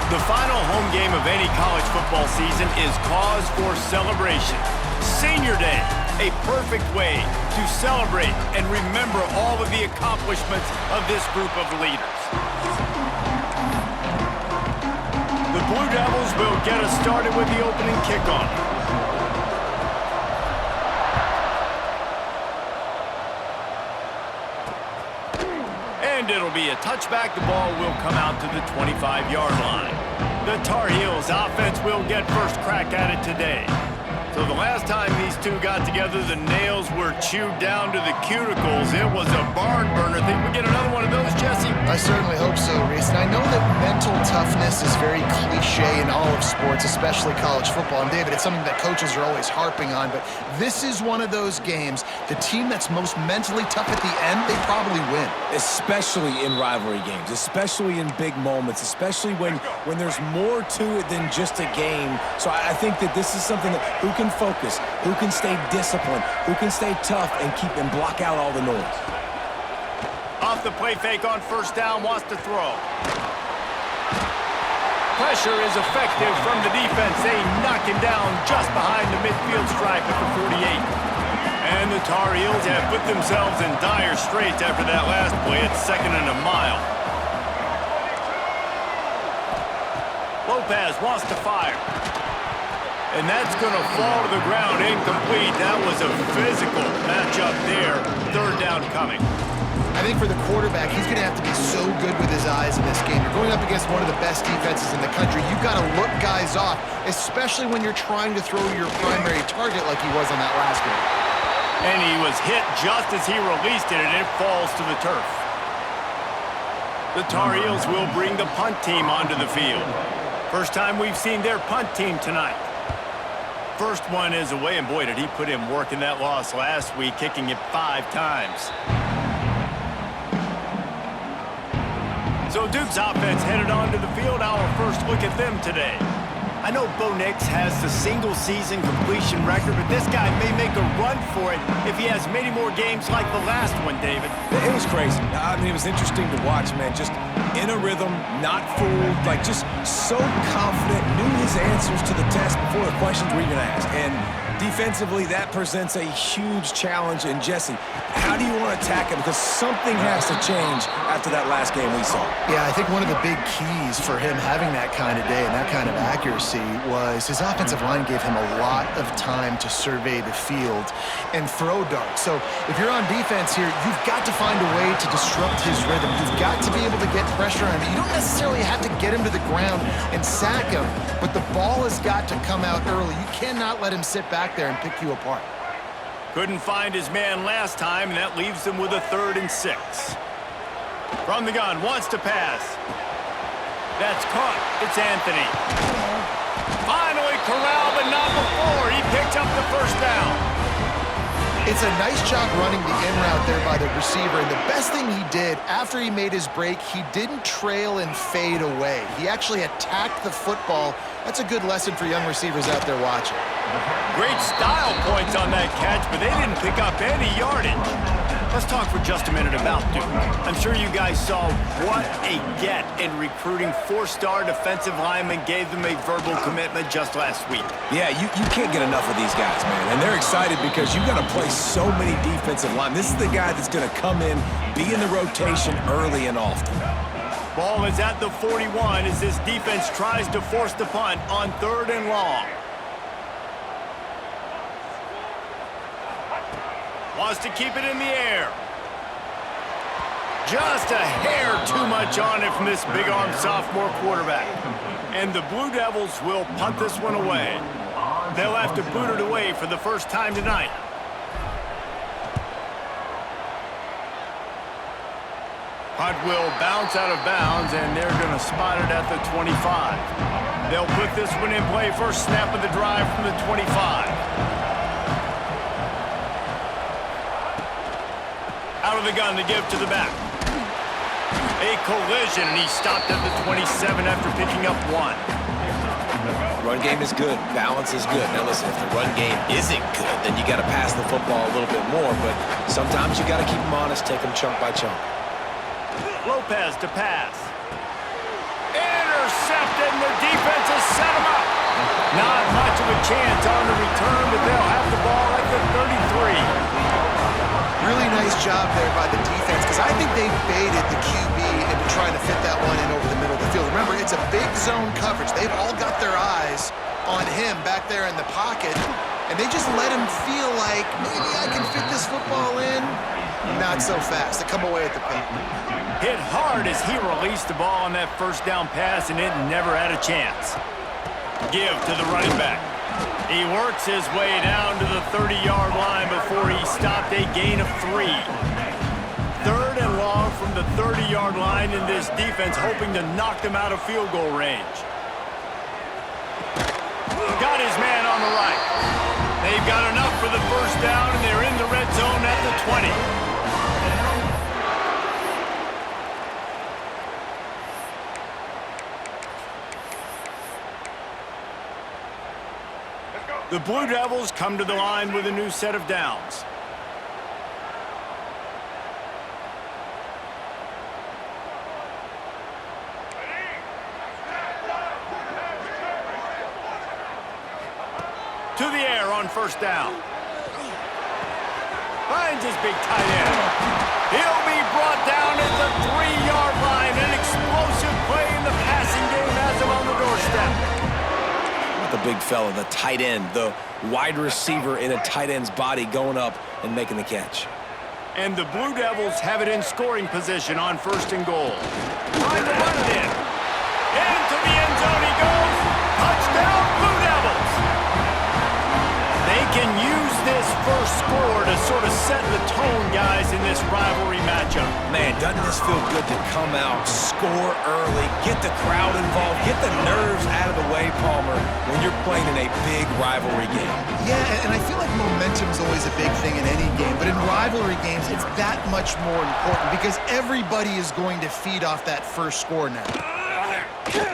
The final home game of any college football season is cause for celebration. Senior Day, a perfect way to celebrate and remember all of the accomplishments of this group of leaders. The Blue Devils will get us started with the opening kickoff. And it'll be a touchback. The ball will come out to the 25-yard line. The Tar Heels offense will get first crack at it today. So the last time these two got together, the nails were chewed down to the cuticles. It was a barn burner. Think we get another one of those, Jesse? I certainly hope so, Reese. And I know that mental toughness is very cliche in all of sports, especially college football. And David, it's something that coaches are always harping on. But this is one of those games, the team that's most mentally tough at the end, they probably win. Especially in rivalry games, especially in big moments, especially when there's more to it than just a game. So I think that this is something that who can focus, who can stay disciplined, who can stay tough and keep and block out all the noise. Off the play fake on first down, wants to throw. Pressure is effective from the defense. They knock him down just behind the midfield stripe at the 48. And the Tar Heels have put themselves in dire straits after that last play. It's 2nd and a mile. Lopez wants to fire. And that's going to fall to the ground, incomplete. That was a physical matchup there. 3rd down coming. I think for the quarterback, he's going to have to be so good with his eyes in this game. You're going up against one of the best defenses in the country. You've got to look guys off, especially when you're trying to throw your primary target like he was on that last one. And he was hit just as he released it, and it falls to the turf. The Tar Heels will bring the punt team onto the field. First time we've seen their punt team tonight. First one is away, and boy, did he put in work in that loss last week, kicking it 5 times. So Duke's offense headed onto the field. Our first look at them today. I know Bo Nix has the single-season completion record, but this guy may make a run for it if he has many more games like the last one, David. It was crazy. I mean, it was interesting to watch, man. Just in a rhythm, not fooled, like just so confident, knew his answers to the test before the questions were even asked. And defensively, that presents a huge challenge. And Jesse, how do you want to attack it? Because something has to change after that last game we saw. Yeah, I think one of the big keys for him having that kind of day and that kind of accuracy was his offensive line gave him a lot of time to survey the field and throw darts. So if you're on defense here, you've got to find a way to disrupt his rhythm. You've got to be able to get pressure on him. You don't necessarily have to get him to the ground and sack him, but the ball has got to come out early. You cannot let him sit back there and pick you apart. Couldn't find his man last time, and that leaves him with a 3rd and 6. From the gun, wants to pass. That's caught. It's Anthony. Finally corralled, but not before. He picks up the first down. It's a nice job running the in route there by the receiver, and the best thing he did after he made his break, he didn't trail and fade away. He actually attacked the football. That's a good lesson for young receivers out there watching. Great style points on that catch, but they didn't pick up any yardage. Let's talk for just a minute about Duke. I'm sure you guys saw what a get in recruiting 4-star defensive linemen, gave them a verbal commitment just last week. Yeah, you can't get enough of these guys, man. And they're excited because you got to play so many defensive line. This is the guy that's going to come in, be in the rotation early and often. Ball is at the 41 as this defense tries to force the punt on 3rd and long. Wants to keep it in the air. Just a hair too much on it from this big-arm sophomore quarterback. And the Blue Devils will punt this one away. They'll have to boot it away for the first time tonight. Punt will bounce out of bounds, and they're going to spot it at the 25. They'll put this one in play. First snap of the drive from the 25. Out of the gun to give to the back. A collision, and he stopped at the 27 after picking up 1. Run game is good. Balance is good. Now listen, if the run game isn't good, then you got to pass the football a little bit more, but sometimes you got to keep them honest, take them chunk by chunk. Lopez to pass. Intercepted, and a chance on the return, but they'll have the ball at the 33. Really nice job there by the defense, because I think they baited the QB into trying to fit that one in over the middle of the field. Remember, it's a big zone coverage. They've all got their eyes on him back there in the pocket, and they just let him feel like, maybe I can fit this football in. Not so fast. They come away at the pick. Hit hard as he released the ball on that first down pass, and it never had a chance. Give to the running back. He works his way down to the 30-yard line before he stopped a gain of 3. 3rd and long from the 30-yard line, and this defense hoping to knock them out of field goal range. Got his man on the right. They've got enough for the first down, and they're in the red zone at the 20. The Blue Devils come to the line with a new set of downs. To the air on first down. Finds his big tight end. He'll be brought down at the 3-yard line. An explosive play in the passing game has him on the doorstep. The big fella, the tight end, the wide receiver in a tight end's body going up and making the catch. And the Blue Devils have it in scoring position on 1st and goal. Trying to run it in. Into the end zone he goes. Touchdown, Blue Devils. They can use this first score to sort of set the tone, guys, in this rivalry matchup. Man, doesn't this feel good to come out, score early, get the crowd involved, get the nerves out of the way, Palmer, when you're playing in a big rivalry game. Yeah, and I feel like momentum's always a big thing in any game, but in rivalry games, it's that much more important because everybody is going to feed off that first score now.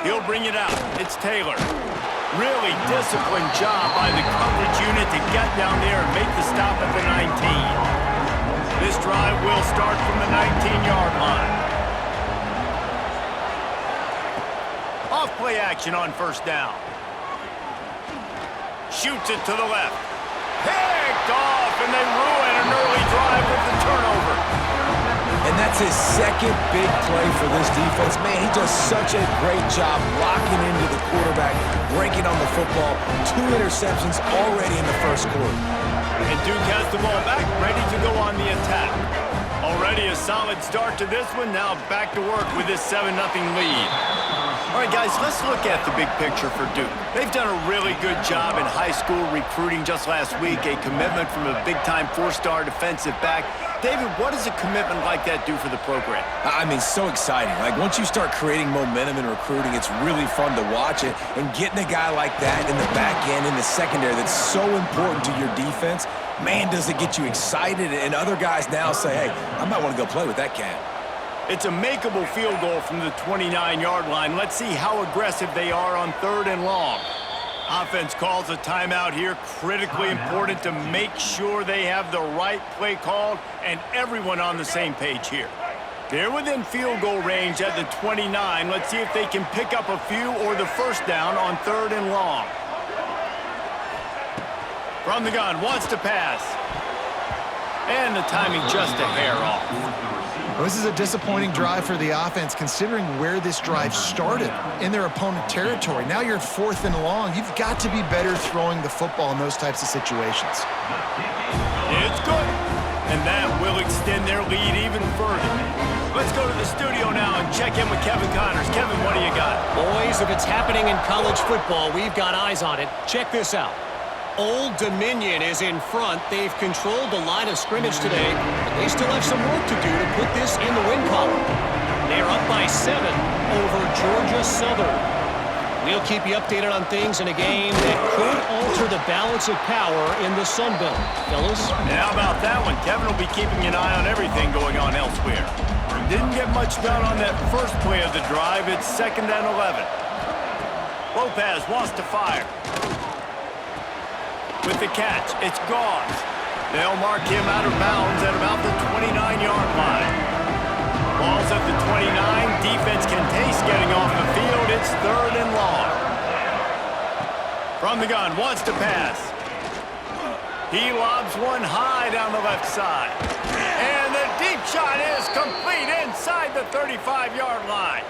He'll bring it out. It's Taylor. Really disciplined job by the coverage unit to get down there and make the stop at the 19. This drive will start from the 19-yard line. Off play action on first down. Shoots it to the left. Picked off, and they ruin an early drive with the turnover. And that's his second big play for this defense. Man, he does such a great job locking into the quarterback, breaking on the football. 2 interceptions already in the first quarter. And Duke has the ball back, ready to go on the attack. Already a solid start to this one. Now back to work with this 7-0 lead. All right, guys, let's look at the big picture for Duke. They've done a really good job in high school recruiting just last week, a commitment from a big-time 4-star defensive back. David, what does a commitment like that do for the program? I mean, so exciting. Like, once you start creating momentum in recruiting, it's really fun to watch it. And getting a guy like that in the back end, in the secondary, that's so important to your defense, man, does it get you excited. And other guys now say, hey, I might want to go play with that cat. It's a makeable field goal from the 29-yard line. Let's see how aggressive they are on 3rd and long. Offense calls a timeout here. Critically important to make sure they have the right play called and everyone on the same page here. They're within field goal range at the 29. Let's see if they can pick up a few or the first down on 3rd and long. From the gun, wants to pass. And the timing just a hair off. Well, this is a disappointing drive for the offense, considering where this drive started in their opponent territory. Now you're 4th and long. You've got to be better throwing the football in those types of situations. It's good. And that will extend their lead even further. Let's go to the studio now and check in with Kevin Connors. Kevin, what do you got? Boys, if it's happening in college football, we've got eyes on it. Check this out. Old Dominion is in front. They've controlled the line of scrimmage today, but they still have some work to do to put this in the win column. They're up by 7 over Georgia Southern. We'll keep you updated on things in a game that could alter the balance of power in the Sun Belt. Fellas? And how about that one? Kevin will be keeping an eye on everything going on elsewhere. Didn't get much done on that first play of the drive. It's 2nd and 11. Lopez wants to fire. With the catch, it's Gauze. They'll mark him out of bounds at about the 29-yard line. Ball's at the 29. Defense can taste getting off the field. It's 3rd and long. From the gun, wants to pass. He lobs one high down the left side. And the deep shot is complete inside the 35-yard line.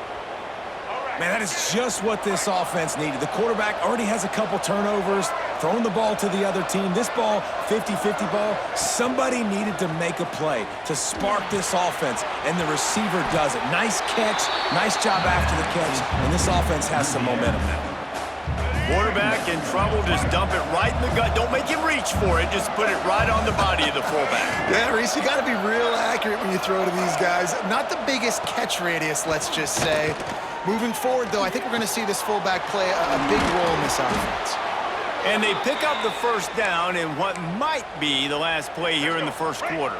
Man, that is just what this offense needed. The quarterback already has a couple turnovers, throwing the ball to the other team. This ball, 50-50 ball, somebody needed to make a play to spark this offense, and the receiver does it. Nice catch, nice job after the catch, and this offense has some momentum now. Quarterback in trouble, just dump it right in the gut. Don't make him reach for it. Just put it right on the body of the fullback. Yeah, Reese, you got to be real accurate when you throw to these guys. Not the biggest catch radius, let's just say. Moving forward, though, I think we're going to see this fullback play a big role in this offense. And they pick up the first down in what might be the last play here in the first quarter.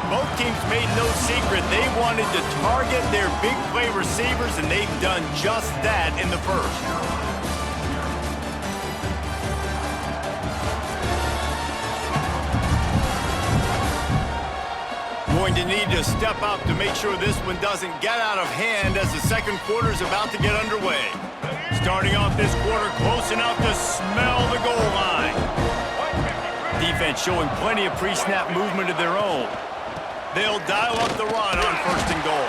Both teams made no secret they wanted to target their big play receivers, and they've done just that in the first. Going to need to step up to make sure this one doesn't get out of hand as the second quarter is about to get underway. Starting off this quarter close enough to smell the goal line. Defense showing plenty of pre-snap movement of their own. They'll dial up the run on first and goal.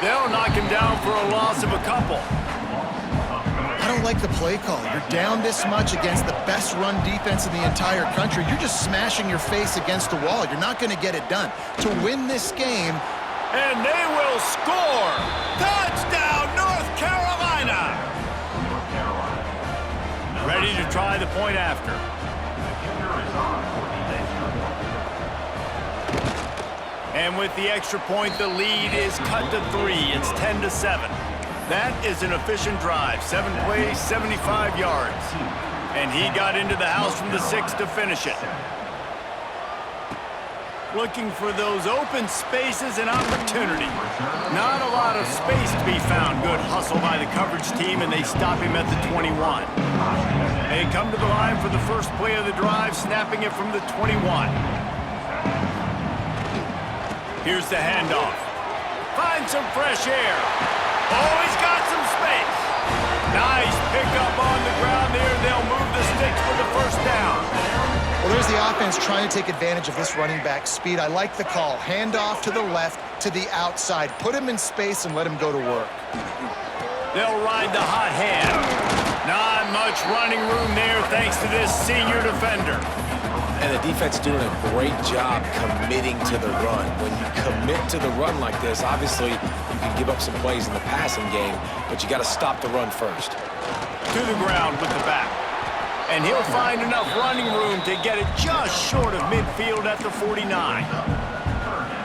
They'll knock him down for a loss of a couple. I don't like the play call. You're down this much against the best run defense in the entire country. You're just smashing your face against the wall. You're not going to get it done. To win this game. And they will score. Touchdown, North Carolina. Ready to try the point after. And with the extra point, the lead is cut to 3. It's 10-7. That is an efficient drive. 7 plays, 75 yards. And he got into the house from the 6 to finish it. Looking for those open spaces and opportunity. Not a lot of space to be found. Good hustle by the coverage team, and they stop him at the 21. They come to the line for the first play of the drive, snapping it from the 21. Here's the handoff. Find some fresh air. Oh, he's got some space. Nice pickup on the ground there. They'll move the sticks for the first down. Well, there's the offense trying to take advantage of this running back speed. I like the call. Hand off to the left, to the outside. Put him in space and let him go to work. They'll ride the hot hand. Not much running room there thanks to this senior defender. And the defense doing a great job committing to the run. When you commit to the run like this, obviously you can give up some plays in the passing game, but you got to stop the run first. To the ground with the back. And he'll find enough running room to get it just short of midfield at the 49.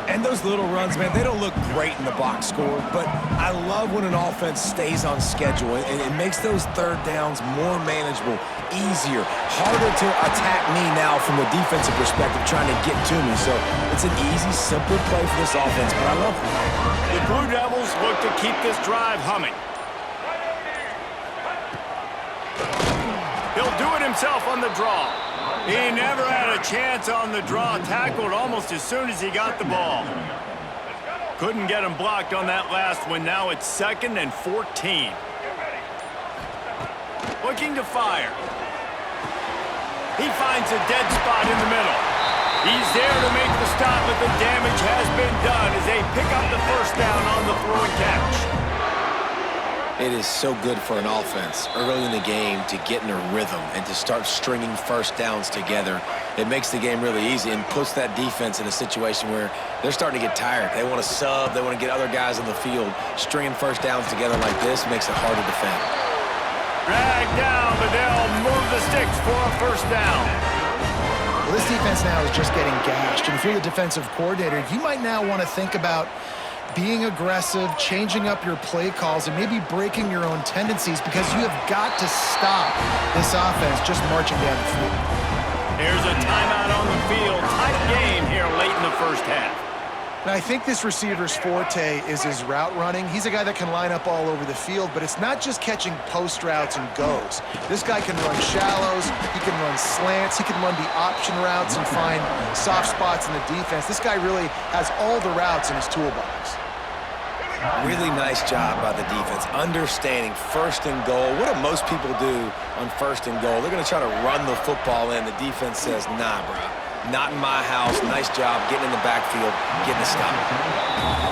And those little runs, man, they don't look great in the box score, but I love when an offense stays on schedule, and it makes those third downs more manageable, easier, harder to attack me now from the defensive perspective trying to get to me. So it's an easy, simple play for this offense, but I love it. The Blue Devils look to keep this drive humming. He'll do it himself on the draw. He never had a chance on the draw, tackled almost as soon as he got the ball. Couldn't get him blocked on that last one. Now it's 2nd and 14. Looking to fire. He finds a dead spot in the middle. He's there to make the stop, but the damage has been done as they pick up the first down on the throw and catch. It is so good for an offense early in the game to get in a rhythm and to start stringing first downs together. It makes the game really easy and puts that defense in a situation where they're starting to get tired. They want to sub. They want to get other guys on the field. Stringing first downs together like this makes it hard to defend. Dragged down, but they'll move the sticks for a first down. Well, this defense now is just getting gashed. And if you're the defensive coordinator, you might now want to think about being aggressive, changing up your play calls, and maybe breaking your own tendencies because you have got to stop this offense just marching down the field. Here's a timeout on the field. Tight game here late in the first half. Now, I think this receiver's forte is his route running. He's a guy that can line up all over the field, but it's not just catching post routes and goes. This guy can run shallows, he can run slants, he can run the option routes and find soft spots in the defense. This guy really has all the routes in his toolbox. Really nice job by the defense, understanding first and goal. What do most people do on first and goal? They're going to try to run the football in. The defense says, nah, bro, not in my house. Nice job getting in the backfield, getting a stop.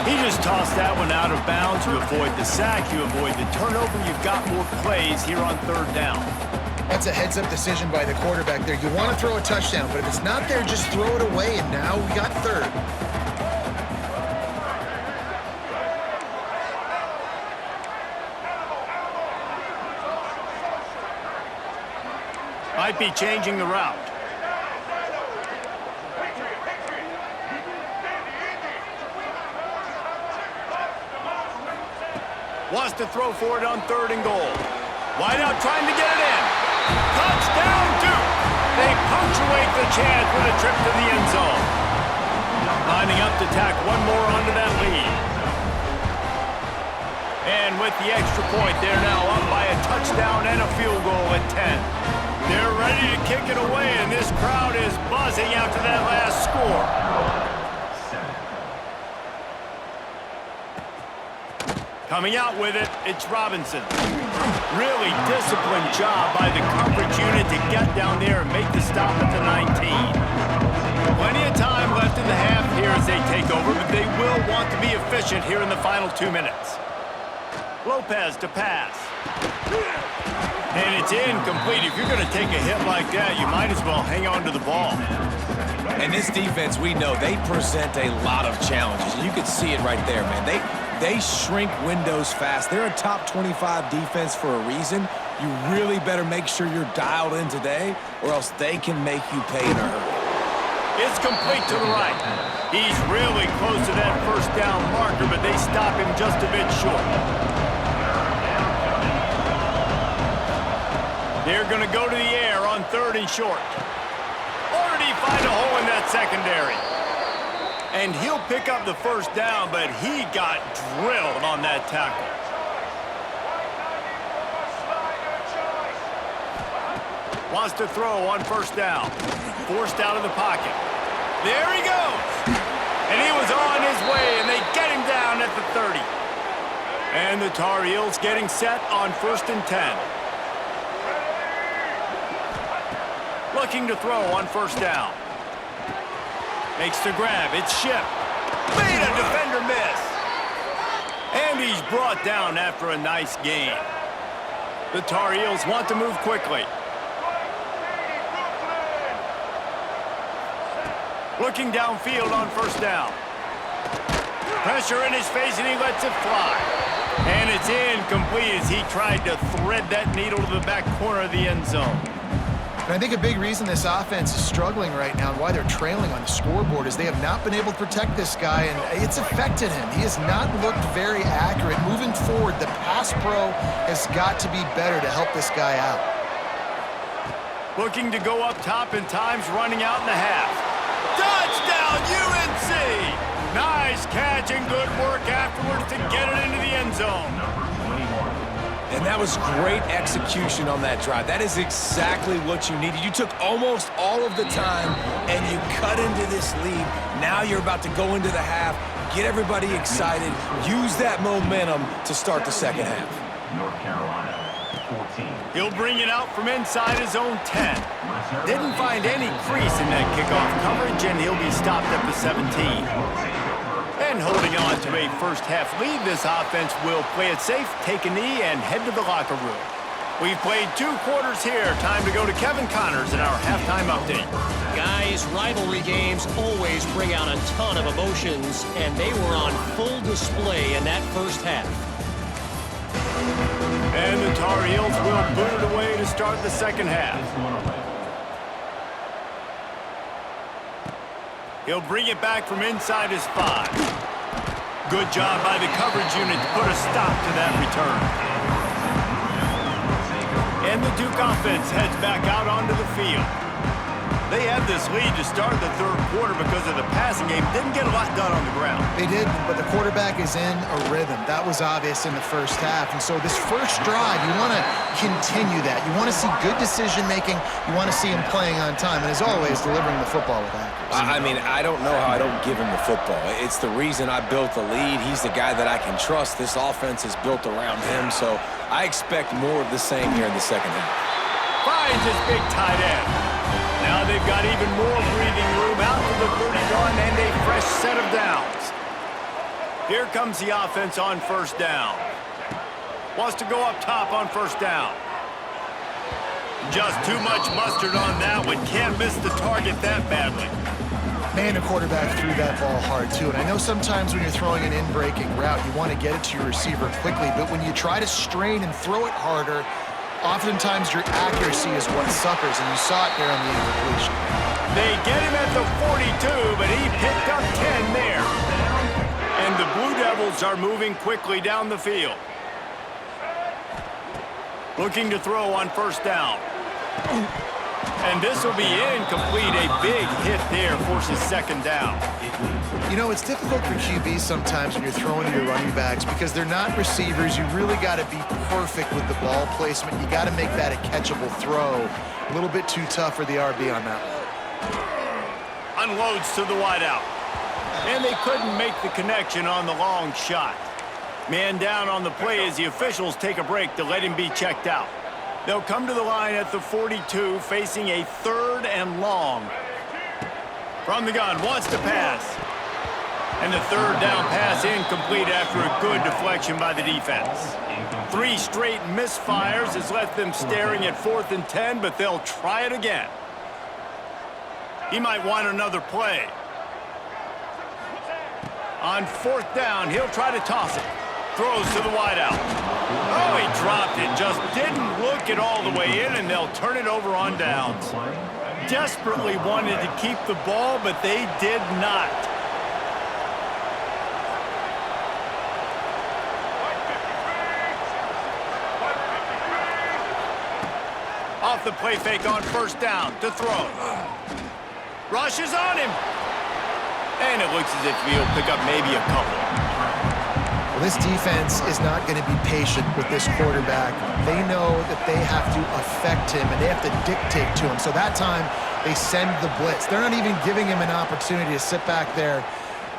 He just tossed that one out of bounds. You avoid the sack, you avoid the turnover. You've got more plays here on third down. That's a heads-up decision by the quarterback there. You want to throw a touchdown, but if it's not there, just throw it away, and now we got third. Might be changing the route. Wants to throw for it on third and goal. Wide out trying to get it in. Touchdown, Duke! They punctuate the chance with a trip to the end zone. Lining up to tack one more onto that lead. And with the extra point, they're now up by a touchdown and a field goal at 10. They're ready to kick it away, and this crowd is buzzing after that last score. Coming out with it, it's Robinson. Really disciplined job by the coverage unit to get down there and make the stop at the 19. Plenty of time left in the half here as they take over, but they will want to be efficient here in the final 2 minutes. Lopez to pass. And it's incomplete. If you're going to take a hit like that, you might as well hang on to the ball. And this defense, we know, they present a lot of challenges. You can see it right there, man. They shrink windows fast. They're a top 25 defense for a reason. You really better make sure you're dialed in today, or else they can make you pay in a hurry. It's complete to the right. He's really close to that first down marker, but they stop him just a bit short. They're going to go to the air on third and short. Or did he find a hole in that secondary? And he'll pick up the first down, but he got drilled on that tackle. Wants to throw on first down. Forced out of the pocket. There he goes. And he was on his way, and they get him down at the 30. And the Tar Heels getting set on 1st and 10. Looking to throw on first down. Makes the grab. It's Shipp. Made a defender miss. And he's brought down after a nice gain. The Tar Heels want to move quickly. Looking downfield on first down. Pressure in his face, and he lets it fly. And it's incomplete as he tried to thread that needle to the back corner of the end zone. And I think a big reason this offense is struggling right now and why they're trailing on the scoreboard is they have not been able to protect this guy, and it's affected him. He has not looked very accurate. Moving forward, the pass pro has got to be better to help this guy out. Looking to go up top in times, running out in the half. Touchdown, UNC! Nice catch and good work afterwards to get it into the end zone. And that was great execution on that drive. That is exactly what you needed. You took almost all of the time, and you cut into this lead. Now you're about to go into the half, get everybody excited, use that momentum to start the second half. North Carolina, 14. He'll bring it out from inside his own 10. Didn't find any crease in that kickoff coverage, and he'll be stopped at the 17. And holding on to a first-half lead, this offense will play it safe, take a knee, and head to the locker room. We've played 2 quarters here. Time to go to Kevin Connors in our halftime update. Guys, rivalry games always bring out a ton of emotions, and they were on full display in that first half. And the Tar Heels will boot it away to start the second half. He'll bring it back from inside his 5. Good job by the coverage unit to put a stop to that return. And the Duke offense heads back out onto the field. They had this lead to start the third quarter because of the passing game. Didn't get a lot done on the ground. They did, but the quarterback is in a rhythm. That was obvious in the first half. And so this first drive, you want to continue that. You want to see good decision-making. You want to see him playing on time. And as always, delivering the football with accuracy. I mean, I don't know how I don't give him the football. It's the reason I built the lead. He's the guy that I can trust. This offense is built around him. So I expect more of the same here in the second half. Finds his big tight end. Now they've got even more breathing room out to the 31 and a fresh set of downs. Here comes the offense on first down. Wants to go up top on first down. Just too much mustard on that one. Can't miss the target that badly. Man, the quarterback threw that ball hard, too. And I know sometimes when you're throwing an in-breaking route, you want to get it to your receiver quickly. But when you try to strain and throw it harder, oftentimes your accuracy is what suffers, and you saw it there on the incompletion. They get him at the 42, but he picked up 10 there. And the Blue Devils are moving quickly down the field. Looking to throw on first down. And this will be incomplete. A big hit there forces second down. You know, it's difficult for QBs sometimes when you're throwing to your running backs because they're not receivers. You really got to be perfect with the ball placement. You got to make that a catchable throw. A little bit too tough for the RB on that one. Unloads to the wideout. And they couldn't make the connection on the long shot. Man down on the play as the officials take a break to let him be checked out. They'll come to the line at the 42, facing a 3rd and long. From the gun, wants to pass. And the 3rd down pass incomplete after a good deflection by the defense. 3 straight misfires has left them staring at 4th and 10, but they'll try it again. He might want another play. On 4th down, he'll try to toss it. Throws to the wideout. Oh, he dropped it. Just didn't look it all the way in, and they'll turn it over on downs. Desperately wanted to keep the ball, but they did not. Off the play fake on first down to throw. Rushes on him. And it looks as if he'll pick up maybe a couple. Well, this defense is not going to be patient with this quarterback. They know that they have to affect him, and they have to dictate to him. So that time, they send the blitz. They're not even giving him an opportunity to sit back there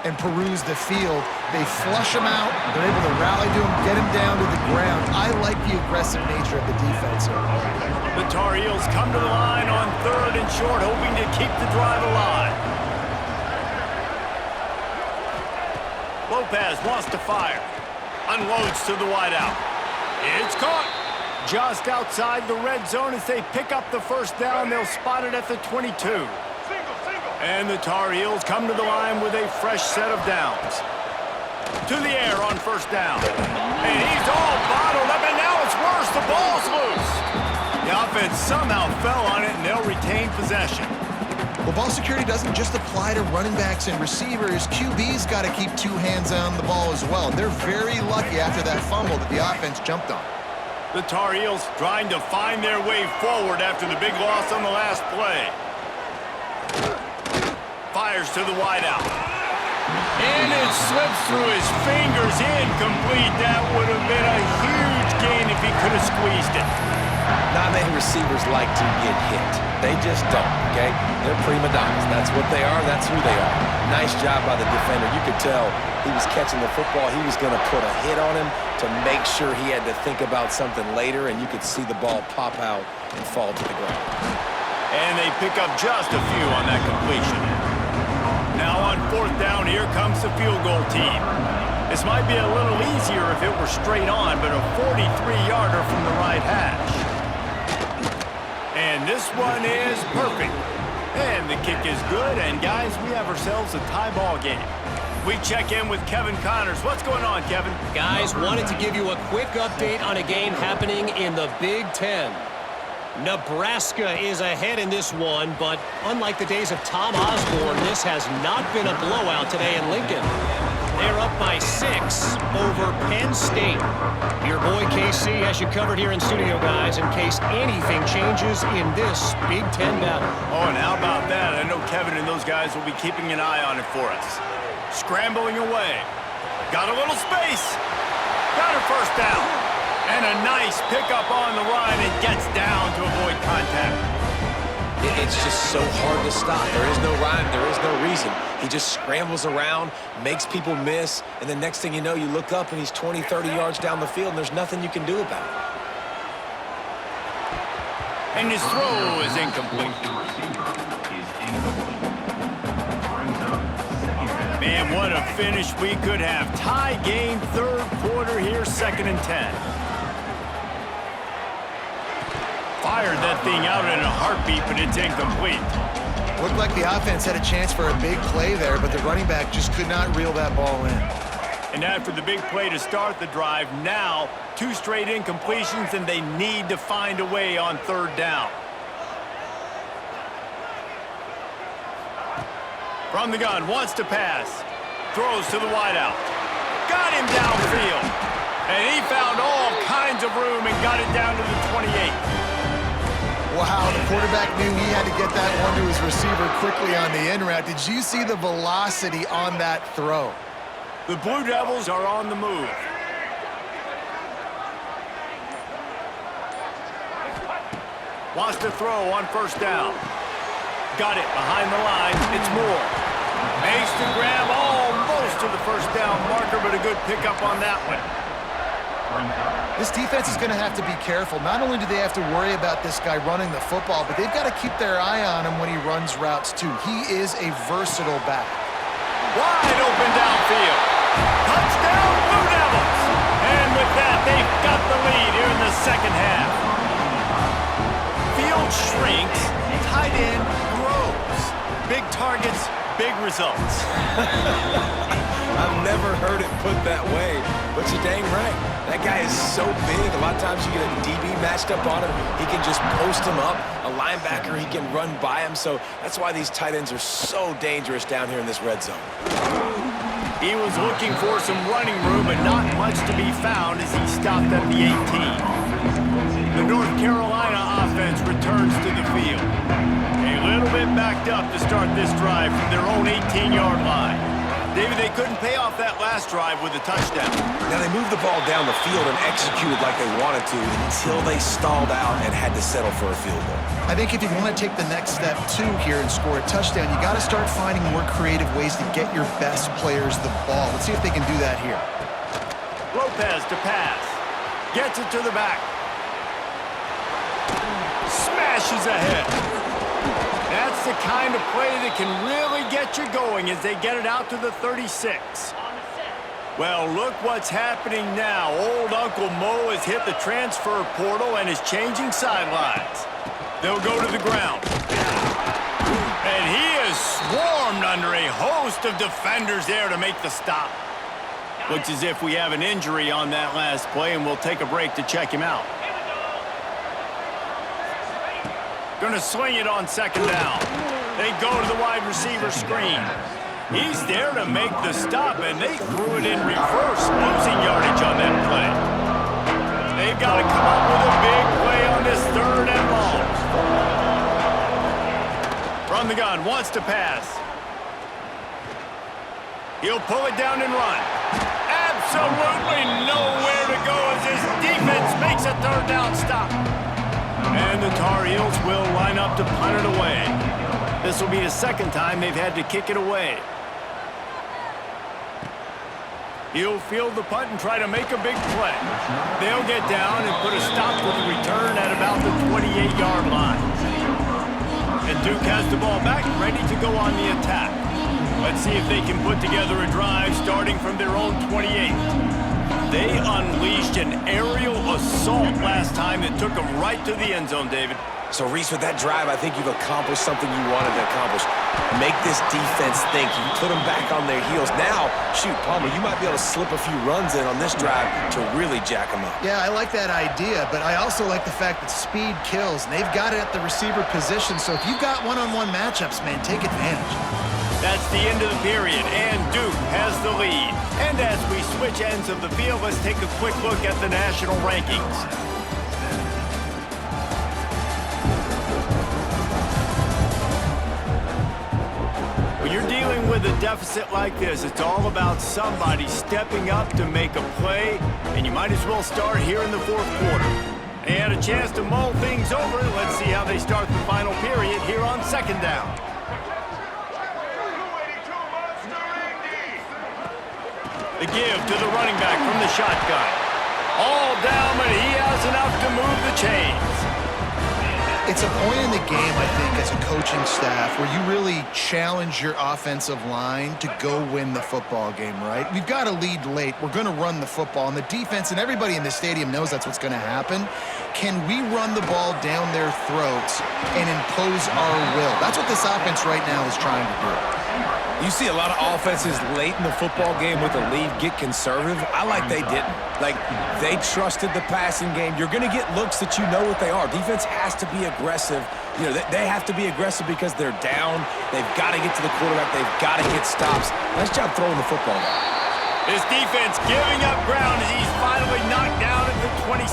and peruse the field. They flush him out. They're able to rally to him, get him down to the ground. I like the aggressive nature of the defense here. The Tar Heels come to the line on 3rd and short, hoping to keep the drive alive. Lopez wants to fire. Unloads to the wideout. It's caught. Just outside the red zone as they pick up the first down. They'll spot it at the 22. And the Tar Heels come to the line with a fresh set of downs. To the air on first down. And he's all bottled up, and now it's worse. The ball's loose. The offense somehow fell on it, and they'll retain possession. Well, ball security doesn't just apply to running backs and receivers. QB's got to keep 2 hands on the ball as well. They're very lucky after that fumble that the offense jumped on. The Tar Heels trying to find their way forward after the big loss on the last play. Fires to the wideout. And it slips through his fingers. Incomplete. That would have been a huge gain if he could have squeezed it. Not many receivers like to get hit. They just don't, okay? They're prima donnas. That's what they are. That's who they are. Nice job by the defender. You could tell he was catching the football. He was going to put a hit on him to make sure he had to think about something later, and you could see the ball pop out and fall to the ground. And they pick up just a few on that completion. Now on 4th down, here comes the field goal team. This might be a little easier if it were straight on, but a 43-yarder from the right hash. And this one is perfect. And the kick is good, and guys, we have ourselves a tie ball game. We check in with Kevin Connors. What's going on, Kevin? Guys, wanted to give you a quick update on a game happening in the Big Ten. Nebraska is ahead in this one, but unlike the days of Tom Osborne, this has not been a blowout today in Lincoln. They're up by 6 over Penn State. Your boy KC has you covered here in studio, guys, in case anything changes in this Big Ten battle. Oh, and how about that? I know Kevin and those guys will be keeping an eye on it for us. Scrambling away. Got a little space. Got a first down. And a nice pickup on the run and gets down to avoid contact. It's just so hard to stop. There is no rhyme. There is no reason. He just scrambles around, makes people miss, and the next thing you know, you look up and he's 20, 30 yards down the field, and there's nothing you can do about it. And his throw is incomplete. Man, what a finish we could have. Tie game, third quarter here, 2nd and 10. Fired that thing out in a heartbeat, but it's incomplete. Looked like the offense had a chance for a big play there, but the running back just could not reel that ball in. And after the big play to start the drive, now 2 straight incompletions, and they need to find a way on 3rd down. From the gun, wants to pass. Throws to the wideout. Got him downfield. And he found all kinds of room and got it down to the 28. Wow, the quarterback knew he had to get that one to his receiver quickly on the in route. Did you see the velocity on that throw? The Blue Devils are on the move. Wants to throw on 1st down. Got it behind the line. It's Moore. Makes the grab almost to the 1st down marker, but a good pickup on that one. This defense is going to have to be careful. Not only do they have to worry about this guy running the football, but they've got to keep their eye on him when he runs routes too. He is a versatile back. Wide open downfield. Touchdown, Blue Devils! And with that, they've got the lead here in the 2nd half. Field shrinks, tight end grows. Big targets, big results. I've never heard it put that way, but you're dang right. That guy is so big. A lot of times you get a DB matched up on him. He can just post him up. A linebacker, he can run by him. So that's why these tight ends are so dangerous down here in this red zone. He was looking for some running room, but not much to be found as he stopped at the 18. The North Carolina offense returns to the field. A little bit backed up to start this drive from their own 18-yard line. David, they couldn't pay off that last drive with a touchdown. Now, they moved the ball down the field and executed like they wanted to until they stalled out and had to settle for a field goal. I think if you want to take the next step, too, here and score a touchdown, you got to start finding more creative ways to get your best players the ball. Let's see if they can do that here. Lopez to pass. Gets it to the back. Smashes ahead. That's the kind of play that can really get you going as they get it out to the 36. Well, look what's happening now. Old Uncle Mo has hit the transfer portal and is changing sidelines. They'll go to the ground. And he is swarmed under a host of defenders there to make the stop. Looks as if we have an injury on that last play, and we'll take a break to check him out. Going to swing it on 2nd down. They go to the wide receiver screen. He's there to make the stop, and they threw it in reverse, losing yardage on that play. They've got to come up with a big play on this 3rd and long. From the gun, wants to pass. He'll pull it down and run. Absolutely nowhere to go as his defense makes a 3rd down stop. And the Tar Heels will line up to punt it away. This will be the 2nd time they've had to kick it away. He'll field the punt and try to make a big play. They'll get down and put a stop to the return at about the 28-yard line. And Duke has the ball back, ready to go on the attack. Let's see if they can put together a drive starting from their own 28. They unleashed an aerial assault last time that took them right to the end zone, David. So, Reese, with that drive, I think you've accomplished something you wanted to accomplish. Make this defense think. You put them back on their heels. Now, shoot, Palmer, you might be able to slip a few runs in on this drive to really jack them up. Yeah, I like that idea, but I also like the fact that speed kills, and they've got it at the receiver position. So if you've got one-on-one matchups, man, take advantage. That's the end of the period, and Duke has the lead. switch ends of the field. Let's take a quick look at the national rankings. When you're dealing with a deficit like this, it's all about somebody stepping up to make a play, and you might as well start here in the fourth quarter. They had a chance to mull things over. Let's see how they start the final period here on second down. The give to the running back from the shotgun. All down, but he has enough to move the chains. It's a point in the game, I think, as a coaching staff where you really challenge your offensive line to go win the football game, right? We've got to lead late. We're going to run the football. And the defense and everybody in the stadium knows that's what's going to happen. Can we run the ball down their throats and impose our will? That's what this offense right now is trying to do. You see a lot of offenses late in the football game with a lead get conservative. I like they didn't. Like, they trusted the passing game. You're going to get looks that you know what they are. Defense has to be aggressive. You know, they have to be aggressive because they're down. They've got to get to the quarterback. They've got to get stops. Nice job throwing the football. This defense giving up ground as he's finally knocked down at the 26.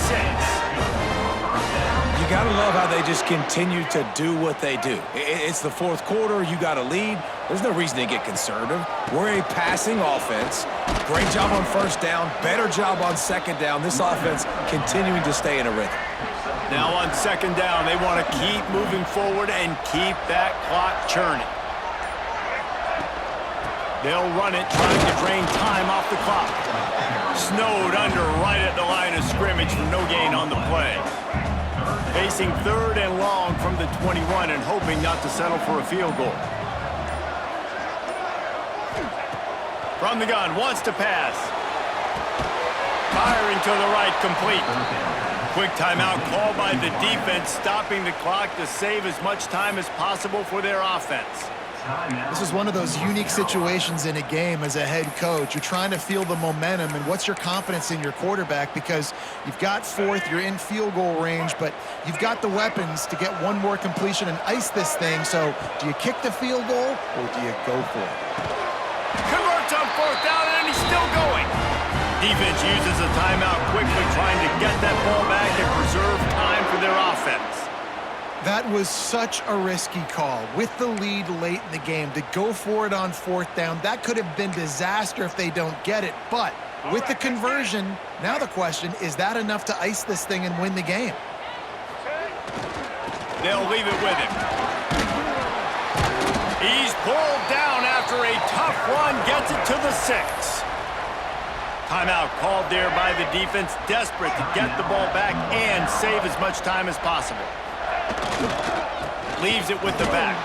You got to love how they just continue to do what they do. It's the fourth quarter. You got to lead. There's no reason to get conservative. We're a passing offense. Great job on first down. Better job on second down. This offense continuing to stay in a rhythm. Now on second down, they want to keep moving forward and keep that clock churning. They'll run it, trying to drain time off the clock. Snowed under right at the line of scrimmage for no gain on the play. Facing third and long from the 21 and hoping not to settle for a field goal. From the gun, wants to pass. Firing to the right, complete. Quick timeout called by the defense, stopping the clock to save as much time as possible for their offense. This is one of those unique situations in a game as a head coach. You're trying to feel the momentum, and what's your confidence in your quarterback? Because you've got fourth, you're in field goal range, but you've got the weapons to get one more completion and ice this thing. So do you kick the field goal, or do you go for it? Converts on fourth down, and he's still going. Defense uses a timeout quickly, trying to get that ball back and preserve time for their offense. That was such a risky call. With the lead late in the game, to go for it on fourth down, that could have been disaster if they don't get it. But with the conversion, now the question, is that enough to ice this thing and win the game? They'll leave it with him. He's pulled down after a tough run, gets it to the 6. Timeout called there by the defense, desperate to get the ball back and save as much time as possible. Leaves it with the back.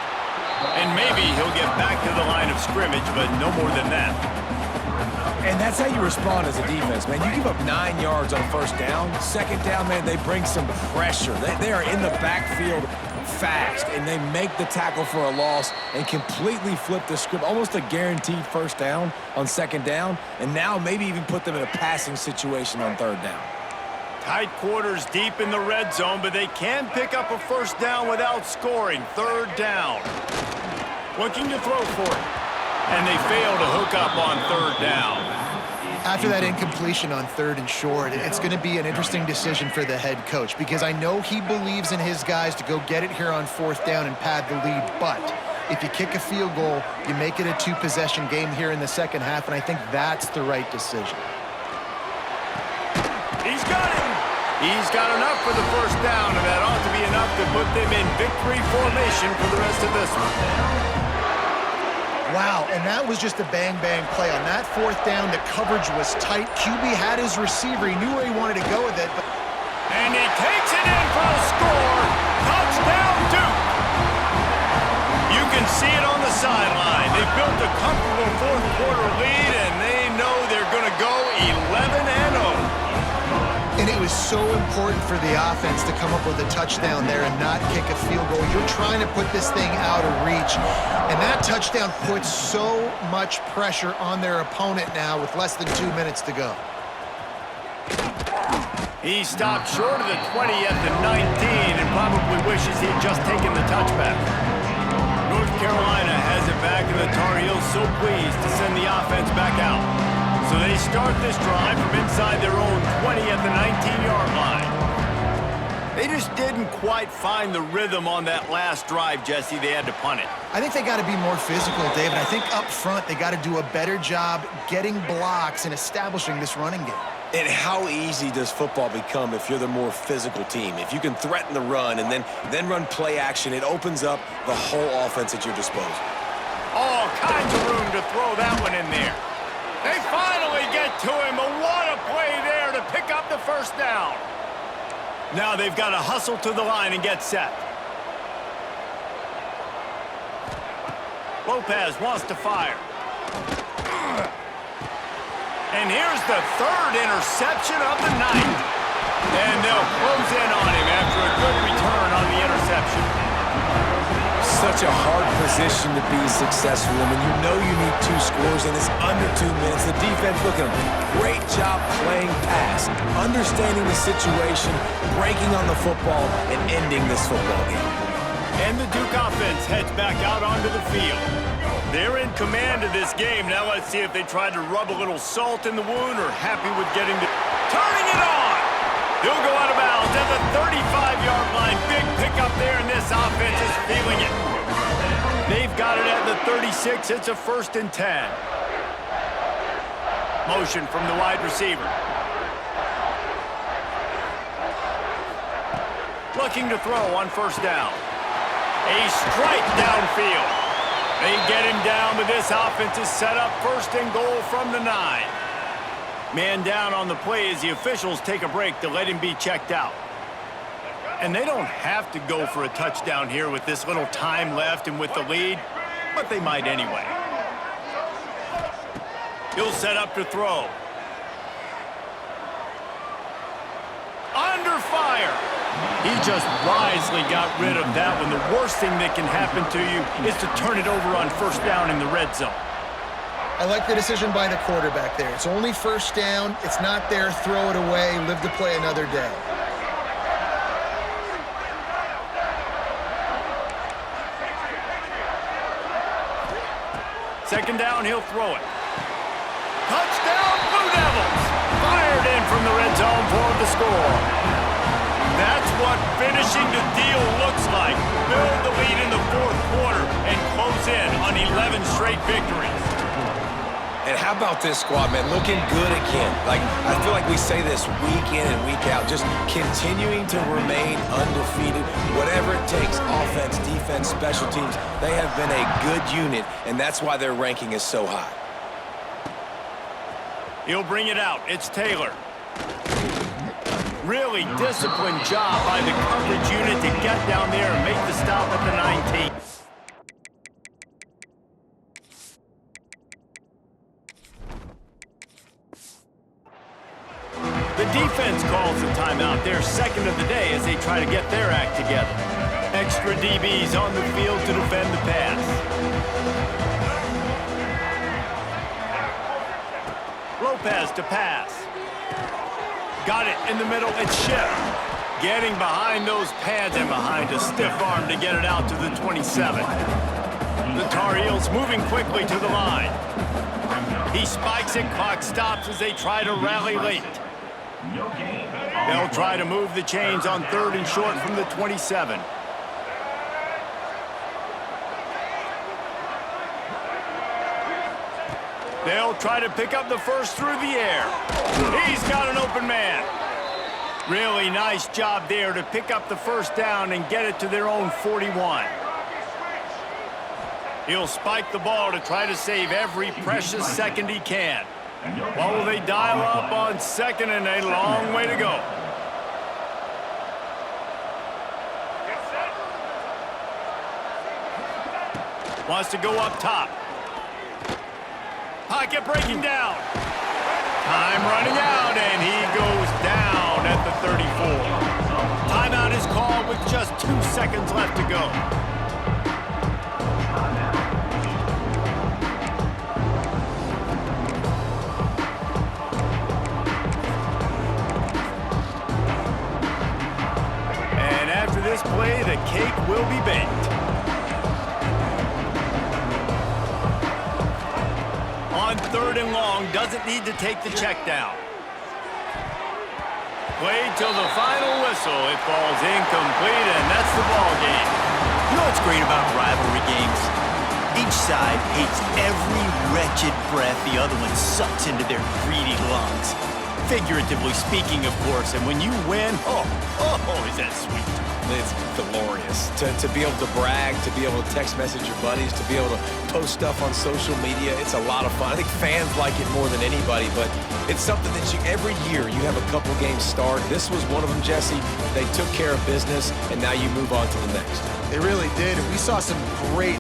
And maybe he'll get back to the line of scrimmage, but no more than that. And that's how you respond as a defense, man. You give up 9 yards on first down. Second down, man, they bring some pressure. They are in the backfield fast, and they make the tackle for a loss and completely flip the script. Almost a guaranteed first down on second down, and now maybe even put them in a passing situation on third down. Tight quarters deep in the red zone, but they can pick up a first down without scoring. Third down. Looking to throw for it. And they fail to hook up on third down. After that incompletion on third and short, it's going to be an interesting decision for the head coach, because I know he believes in his guys to go get it here on fourth down and pad the lead. But if you kick a field goal, you make it a 2-possession game here in the second half, and I think that's the right decision. He's got it. He's got enough for the first down, and that ought to be enough to put them in victory formation for the rest of this one. Wow, and that was just a bang-bang play. On that fourth down, the coverage was tight. QB had his receiver. He knew where he wanted to go with it. And he takes it in for the score. Touchdown, Duke. You can see it on the sideline. They've built a comfortable fourth quarter lead, and they know they're going to go 11-0. And it was so important for the offense to come up with a touchdown there and not kick a field goal. You're trying to put this thing out of reach. And that touchdown puts so much pressure on their opponent now with less than 2 minutes to go. He stopped short of the 20 at the 19 and probably wishes he'd just taken the touchback. North Carolina has it back, and the Tar Heels so pleased to send the offense back out. So they start this drive from inside their own 20 at the 19-yard line. They just didn't quite find the rhythm on that last drive, Jesse. They had to punt it. I think they got to be more physical, David. I think up front they got to do a better job getting blocks and establishing this running game. And how easy does football become if you're the more physical team? If you can threaten the run and then run play action, it opens up the whole offense at your disposal. All kinds of room to throw that one in there. They finally get to him, but what a play there to pick up the first down. Now they've got to hustle to the line and get set. Lopez wants to fire. And here's the third interception of the night. And they'll close in on him after a good return on the interception. Such a hard position to be successful in when you know you need 2 scores and it's under 2 minutes. The defense, look at them. Great job playing pass, understanding the situation, breaking on the football, and ending this football game. And the Duke offense heads back out onto the field. They're in command of this game. Now let's see if they tried to rub a little salt in the wound or happy with getting the... Turning it on! He'll go out of bounds at the 35-yard line. Big pickup there, and this offense is feeling it. They've got it at the 36. It's a 1st and 10. Motion from the wide receiver. Looking to throw on 1st down. A strike downfield. They get him down, but this offense is set up 1st and goal from the 9. Man down on the play as the officials take a break to let him be checked out. And they don't have to go for a touchdown here with this little time left and with the lead, but they might anyway. He'll set up to throw. Under fire. He just wisely got rid of that one. The worst thing that can happen to you is to turn it over on 1st down in the red zone. I like the decision by the quarterback there. It's only 1st down. It's not there. Throw it away. Live to play another day. Second down, he'll throw it. Touchdown, Blue Devils! Fired in from the red zone for the score. That's what finishing the deal looks like. Build the lead in the 4th quarter and close in on 11 straight victories. And how about this squad, man? Looking good again. I feel like we say this week in and week out, just continuing to remain undefeated. Whatever it takes, offense, defense, special teams, they have been a good unit, and that's why their ranking is so high. He'll bring it out. It's Taylor. Really disciplined job by the coverage unit to get down there and make the stop at the 19. The defense calls the timeout, their 2nd of the day, as they try to get their act together. Extra DBs on the field to defend the pass. Lopez to pass. Got it in the middle, it's Schiff. Getting behind those pads and behind a stiff arm to get it out to the 27. The Tar Heels moving quickly to the line. He spikes it, clock stops as they try to rally late. They'll try to move the chains on 3rd and short from the 27. They'll try to pick up the first through the air. He's got an open man. Really nice job there to pick up the 1st down and get it to their own 41. He'll spike the ball to try to save every precious second he can. While they dial up on 2nd and a long way to go. Wants to go up top. Pocket breaking down. Time running out, and he goes down at the 34. Timeout is called with just 2 seconds left to go. And after this play, the cake will be baked. On 3rd and long, doesn't need to take the check down. Played till the final whistle. It falls incomplete, and that's the ball game. You know what's great about rivalry games? Each side hates every wretched breath the other one sucks into their greedy lungs. Figuratively speaking, of course, and when you win, oh, is that sweet. It's glorious to be able to brag, to be able to text message your buddies, to be able to post stuff on social media. It's a lot of fun. I think fans like it more than anybody, but it's something that every year you have a couple games start. This was one of them, Jesse. They took care of business, and now you move on to the next. They really did. We saw some great